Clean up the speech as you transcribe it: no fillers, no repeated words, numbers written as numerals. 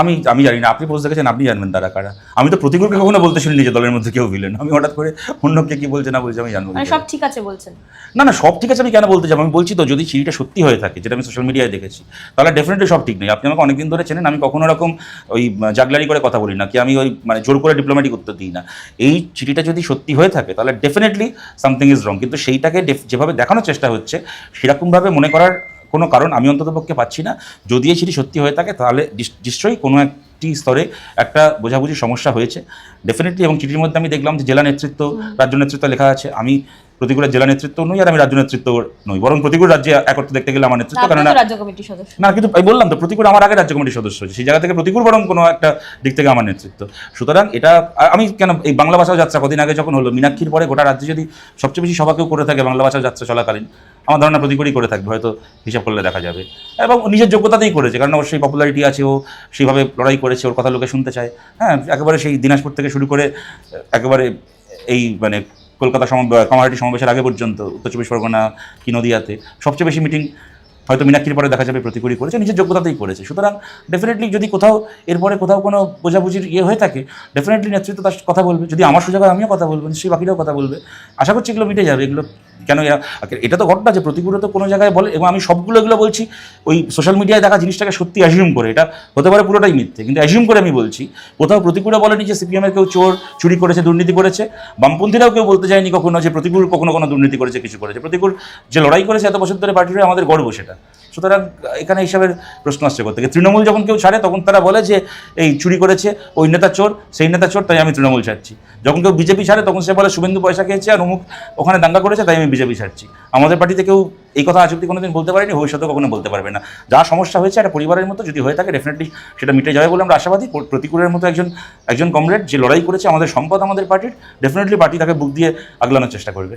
আমি আমি জানি না, আপনি পোস্ট দেখেছেন, আপনি জানবেন তারা কারা। আমি তো প্রতিকূলকে কখনো বলতে শুনি যে দলের মধ্যে কেউ ভিলেন। আমি হঠাৎ করে অন্যকে কি বলছে না বলছে আমি জানবো। মানে সব ঠিক আছে বলছেন? না না, সব ঠিক আছে আমি কেন বলতে যাবো? আমি বলছি তো, যদি চিঠিটা সত্যি হয়ে থাকে, যেটা আমি সোশ্যাল মিডিয়ায় দেখেছি, তাহলে ডেফিনেটলি সব ঠিক নেই। আপনি আমাকে অনেকদিন ধরে চেনেন, আমি কখনো রকম ওই জাগলারি করে কথা বলি না, কি আমি ওই মানে জোর করে ডিপ্লোম্যাটিক উত্তর দিই না। এই চিঠিটা যদি সত্যি হয়ে থাকে তাহলে ডেফিনেটলি সামথিং ইজ রং, কিন্তু সেইটাকে যেভাবে দেখানোর চেষ্টা হচ্ছে সেরকমভাবে মনে করার কোনো কারণ আমি অন্ততপক্ষে পাচ্ছি না। যদি এই চিঠি সত্যি হয়ে থাকে তাহলে নিশ্চয়ই কোনো একটি স্তরে একটা বোঝাবুঝির সমস্যা হয়েছে ডেফিনেটলি। এবং চিঠির মধ্যে আমি দেখলাম যে জেলা নেতৃত্ব, রাজ্য নেতৃত্ব লেখা আছে। আমি প্রতিকূলের জেলা নেতৃত্ব নই, আর আমি রাজ্য নেতৃত্ব নই, বরং প্রতিকূল রাজ্যে একত্র দেখতে গেলে আমার নেতৃত্ব, কারণ রাজ্য কমিটির সদস্য না, কিন্তু আমি বললাম তো প্রতিকূল আমার আগে রাজ্য কমিটির সদস্য হয়েছে, সেই জায়গা থেকে প্রতিকূল বরং কোনো একটা দিক থেকে আমার নেতৃত্ব। সুতরাং এটা আমি কেন এই বাংলা ভাষাও যাত্রা কদিন আগে যখন হলো, মীনাক্ষীর পরে গোটা রাজ্যে যদি সবচেয়ে বেশি সভা কেউ করে থাকে বাংলা ভাষাও যাত্রা চলাকালীন, আমার ধারণা প্রতিকূলই করে থাকবে, হয়তো হিসাব করলে দেখা যাবে। এবং নিজের যোগ্যতাতেই করেছে, কারণ অবশ্যই পপুলারিটি আছে, ও সেইভাবে লড়াই করেছে, ওর কথা লোকে শুনতে চায়। হ্যাঁ, একেবারে সেই দিনাজপুর থেকে শুরু করে একেবারে এই মানে কলকাতা কমাহাটি সমাবেশের আগে পর্যন্ত উত্তর চব্বিশ পরগনা কি নদিয়াতে সবচেয়ে বেশি মিটিং হয়তো মীনাক্ষীর পরে দেখা যাবে প্রতিকূলই করেছে, নিজের যোগ্যতাতেই করেছে। সুতরাং ডেফিনেটলি যদি কোথাও এরপরে কোথাও কোনো বোঝাবুঝির হয়ে থাকে, ডেফিনেটলি নেতৃত্ব তার কথা বলবে। যদি আমার সুযোগ হয় আমিও কথা বলবো, নিশ্চয়ই বাকিরাও কথা বলবে। আশা করছি এগুলো মিটে যাবে। এগুলো কেন এটা তো ঘটনা যে প্রতিকূলতা কোনো জায়গায় বলে, এবং আমি সবগুলো এগুলো বলছি ওই সোশ্যাল মিডিয়ায় দেখা জিনিসটাকে সত্যি অ্যাজিউম করে। এটা হতে পারে পুরোটাই মিথ্যে, কিন্তু অ্যাজিউম করে আমি বলছি। কোথাও প্রতিকূলে বলেনি যে সিপিএমের কেউ চোর, চুরি করেছে, দুর্নীতি করেছে। বামপন্থীরাও কেউ বলতে যায়নি কখনো যে প্রতিকূল কখনো কোনো দুর্নীতি করেছে, কিছু করেছে। প্রতিকূল যে লড়াই করেছে এত বছর ধরে পার্টির, আমাদের গর্ব সেটা। সুতরাং এখানে হিসাবের প্রশ্ন আসছে করতে গিয়ে। তৃণমূল যখন কেউ ছাড়ে তখন তারা বলে যে এই চুরি করেছে, ওই নেতা চোর, সেই নেতা চোর, তাই আমি তৃণমূল ছাড়ছি। যখন কেউ বিজেপি ছাড়ে তখন সে বলে শুভেন্দু পয়সা খেয়েছে আর অমুক ওখানে দাঙ্গা করেছে, তাই আমি বিজেপি ছাড়ছি। আমাদের পার্টিতে কেউ এই কথা আজ অব্দি কোনোদিন বলতে পারেনি, ভবিষ্যতেও কখনো বলতে পারবে না। যা সমস্যা হয়েছে একটা পরিবারের মতো যদি হয়ে থাকে, ডেফিনেটলি সেটা মিটে যাবে বলে আমরা আশাবাদী। প্রতিকূলের মতো একজন কমরেড যে লড়াই করেছে, আমাদের সম্পদ আমাদের পার্টির, ডেফিনেটলি পার্টি তাকে বুক দিয়ে আগলানোর চেষ্টা করবে।